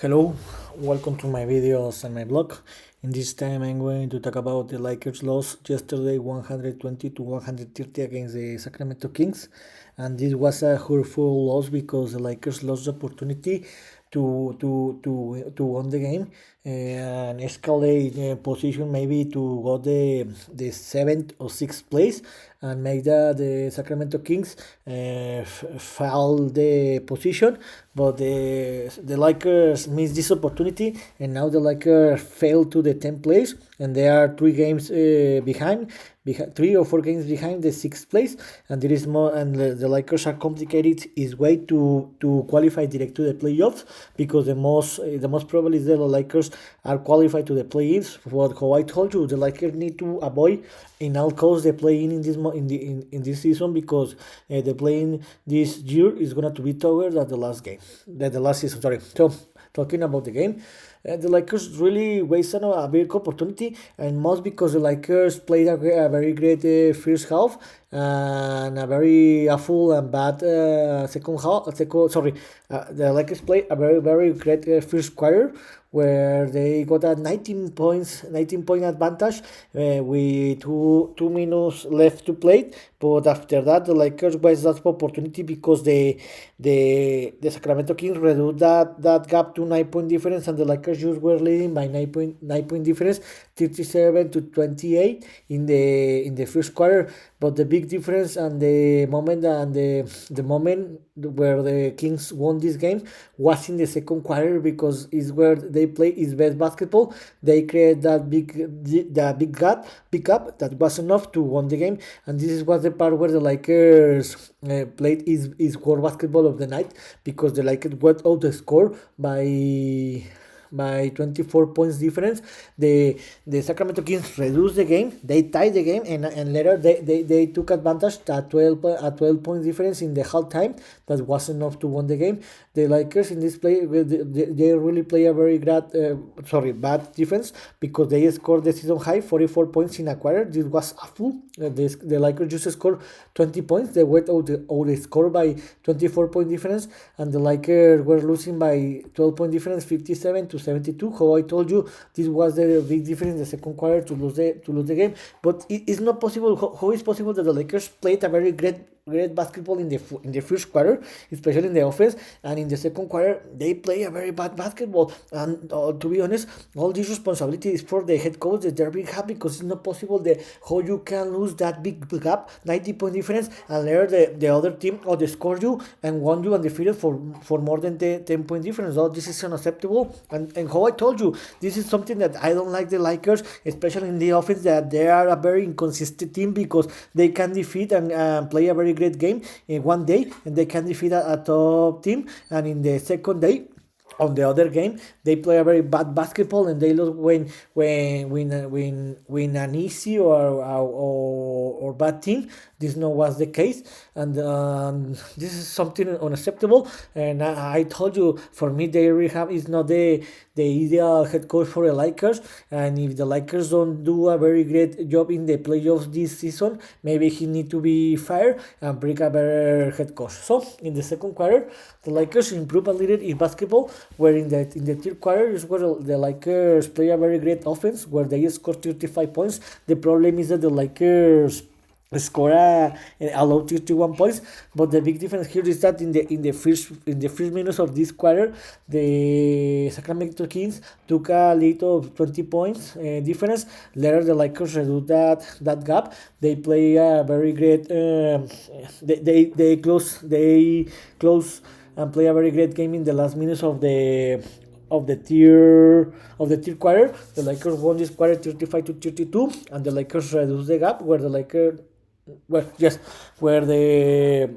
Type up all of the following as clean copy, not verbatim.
Hello, welcome to my videos and my blog. In this time, I'm going to talk about the Lakers loss yesterday 120 to 130 against the Sacramento Kings. And this was a hurtful loss because the Lakers lost the opportunity to win the game and escalate position maybe to go the seventh or sixth place and make the Sacramento Kings fall the position, but the Lakers missed this opportunity, and now the Lakers fell to the 10th place, and they are 3 games behind, 3 or 4 games behind the sixth place, and there is more, and the Lakers are complicated his way to qualify direct to the playoffs because the most probably is that the Lakers are qualified to the play-ins. What how I told you, the Lakers need to avoid in all costs the play-in in this season because the play-in this year is going to be tougher than the last game, than the last season. Sorry. So talking about the game, the Lakers really wasted a big opportunity, and most because the Lakers played a very great first half and a very awful and bad second half. The Lakers played a very great first quarter where they got a 19 point advantage with two minutes left to play. But after that, the Lakers wasted that opportunity because the Sacramento Kings reduced that gap to 9 point difference, and the Lakers just were leading by 9 point difference, 37 to 28 in the first quarter. But the big difference and the moment where the Kings won this game was in the second quarter because is where they play his best basketball. They create that big gap that was enough to win the game, and this was the part where the Lakers played his core basketball of the night because the Lakers went out the score by 24 points difference. The Sacramento Kings reduced the game, they tied the game, and later they took advantage at 12 points difference in the halftime. That was enough to win the game. The Lakers in this play, they really play a very bad defense because they scored the season high 44 points in a quarter. This was awful. The Lakers just scored 20 points. They went out the score by 24 point difference, and the Lakers were losing by 12 point difference, 57 to 72. How I told you, this was the big difference in the second quarter to lose the game. But it's not possible. How is possible that the Lakers played a very great basketball in the first quarter, especially in the offense, and in the second quarter they play a very bad basketball? And to be honest, all this responsibility is for the head coach, the Derby Gap, because it's not possible that how you can lose that big gap, 90 point difference, and later the other team or they score you and won you undefeated for more than the 10 point difference. Oh, this is unacceptable. And how I told you, this is something that I don't like the Lakers, especially in the offense, that they are a very inconsistent team because they can defeat and play a very great game in one day, and they can defeat a top team, and in the second day on the other game they play a very bad basketball and they lose when an easy or bad team. This no was the case, and this is something unacceptable. And I told you, for me, they rehab is not the ideal head coach for the Lakers, and if the Lakers don't do a very great job in the playoffs this season, maybe he need to be fired and bring a better head coach. So in the second quarter, the Lakers improve a little in basketball, where in the third quarter is where the Lakers play a very great offense, where they score 35 points. The problem is that the Lakers score a low 31 points, but the big difference here is that in the first minutes of this quarter, the Sacramento Kings took a lead of 20 points difference. Later the Lakers reduced that gap. They play a very great they close and play a very great game in the last minutes of the third quarter. The Lakers won this quarter 35 to 32, and the Lakers reduced the gap, where the Lakers, well, yes, where the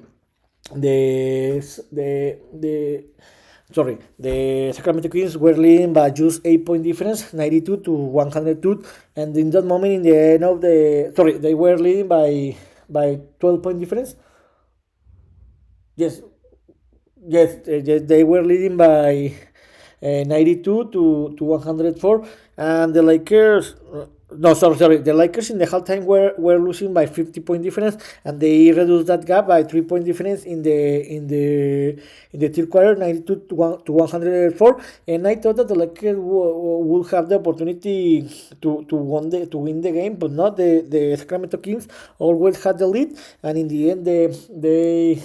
sorry, the Sacramento Kings were leading by just 8 point difference, 92 to 102, and in that moment, in the end of they were leading by 12 point difference. Yes, yes, they were leading by 92 to 104, and the Lakers No, sorry. The Lakers in the halftime were losing by 50-point difference, and they reduced that gap by 3-point difference in the third quarter, 92 to 104. And I thought that the Lakers would have the opportunity to win the game, but not the Sacramento Kings always had the lead, and in the end they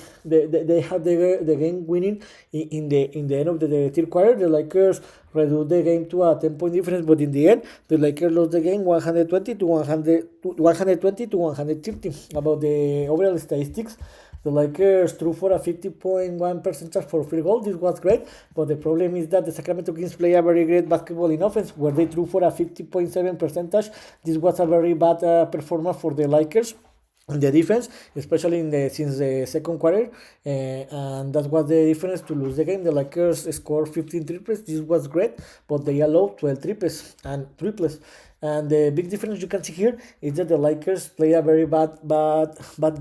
had the game winning in the end of the third quarter. The Lakers reduced the game to a 10-point difference, but in the end, the Lakers lost the game 120 to 130. About the overall statistics, the Lakers threw for a 50.1 percentage for field goal. This was great, but the problem is that the Sacramento Kings play a very great basketball in offense, where they threw for a 50.7 percentage. This was a very bad performance for the Lakers in the defense, especially since the second quarter, and that was the difference to lose the game. The Lakers scored 15 triples. This was great, but they allowed 12 triples. And the big difference you can see here is that the Lakers play a very bad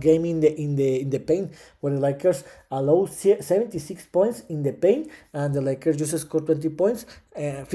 game in the paint, where the Lakers allow 76 points in the paint, and the Lakers just scored 50 points, and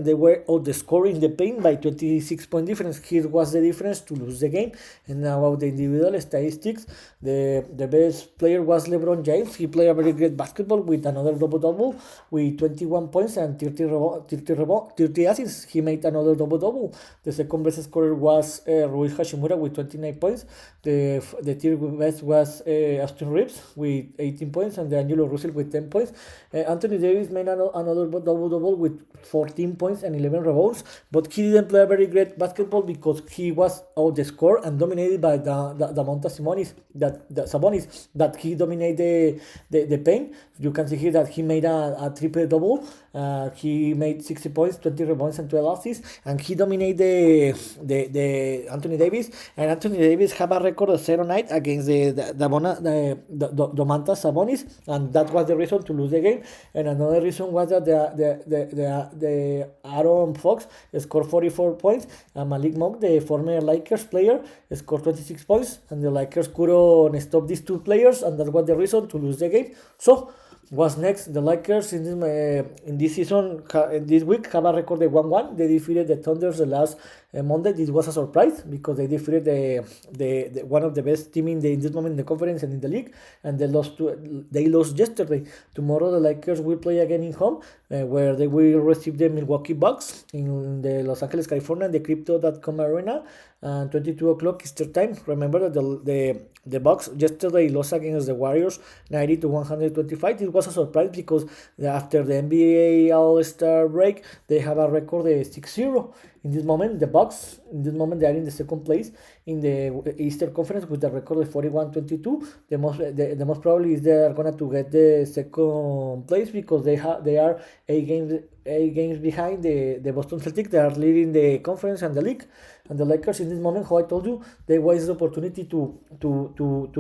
they were out the score in the paint by 26-point difference. Here was the difference to lose the game. And now about the individual statistics, the best player was LeBron James. He played a very great basketball with another double-double with 21 points and 30 assists. He made another double-double. The second best scorer was Rui Hashimura with 29 points. The third best was Austin Reeves with 18 points, and D'Angelo Russell with 10 points. Anthony Davis made another double-double with 14 points and 11 rebounds, but he didn't play a very great basketball because he was out the score and dominated by the Domantas Sabonis that he dominated the paint. You can see here that he made a triple-double. He made 60 points, 20 rebounds, and 12 assists, and he dominated the Anthony Davis. And Anthony Davis have a record of 0-9 against the Domantas Sabonis, and that was the reason to lose the game. And another reason was that the Aaron Fox scored 44 points, and Malik Monk, the former Lakers player, scored 26 points, and the Lakers couldn't stop these two players, and that was the reason to lose the game. So what's next? The Lakers in this season, this week, have a record of 1-1. They defeated the Thunders the last Monday. This was a surprise because they defeated the one of the best team in this moment in the conference and in the league, and they lost yesterday. Tomorrow the Lakers will play again in home, where they will receive the Milwaukee Bucks in the Los Angeles, California, the Crypto.com Arena, and 22 o'clock Eastern time. Remember that the Bucks yesterday lost against the Warriors 90 to 125. It was a surprise because after the NBA All-Star break, they have a record of 6-0. In this moment, the Bucks, they are in the second place in the Eastern Conference with a record of 41-22. The most probably is they are gonna to get the second place because they are 8 games behind the Boston Celtics. They are leading the conference and the league. And the Lakers in this moment, how I told you, they waste the opportunity to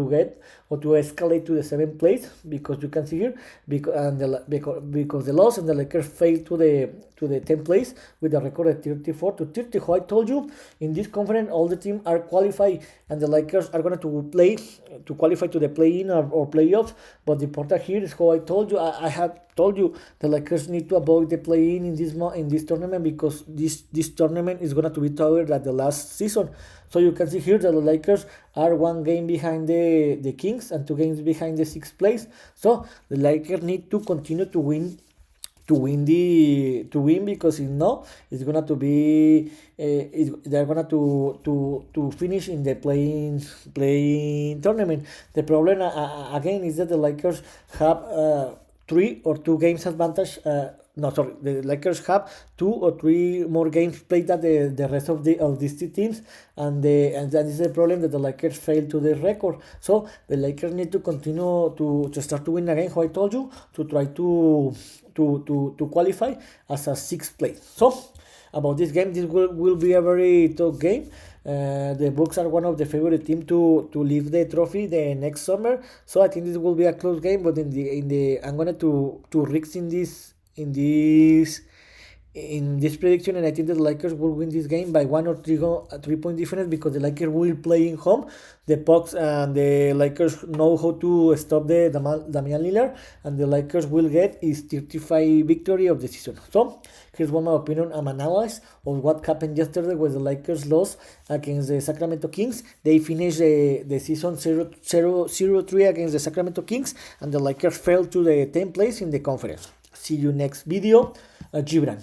get or to escalate to the 7th place, because you can see here because the loss, and the Lakers failed to the 10th place with a record of 34-30. How I told you, in this conference all the teams are qualified, and the Lakers are going to qualify to the play-in or playoffs. But the important here is how I told you. I have told you the Lakers need to avoid the play-in in this tournament, because this tournament is going to be tougher than the last season. So you can see here that the Lakers are 1 game behind the Kings and 2 games behind the 6th place. So the Lakers need to continue to win because if not, it's gonna to be they're gonna to finish in the playing tournament. The problem again is that the Lakers have 3 or 2 games advantage. The Lakers have 2 or 3 more games played than the rest of these two teams, and that is the problem, that the Lakers failed to the record. So the Lakers need to continue to start to win again, how I told you, to try to qualify as a 6th place. So about this game, this will be a very tough game. The Bucks are one of the favorite team to leave the trophy the next summer. So I think this will be a close game, but in the I'm gonna to risk in this in this prediction, and I think that the Lakers will win this game by 1 or 3 point difference, because the Lakers will play in home. The Bucks and the Lakers know how to stop the Damian Lillard, and the Lakers will get his 35 victory of the season. So here's one my opinion and analysis of what happened yesterday when the Lakers lost against the Sacramento Kings. They finished the season 0-3 against the Sacramento Kings, and the Lakers fell to the 10th place in the conference. See you next video. Gibran.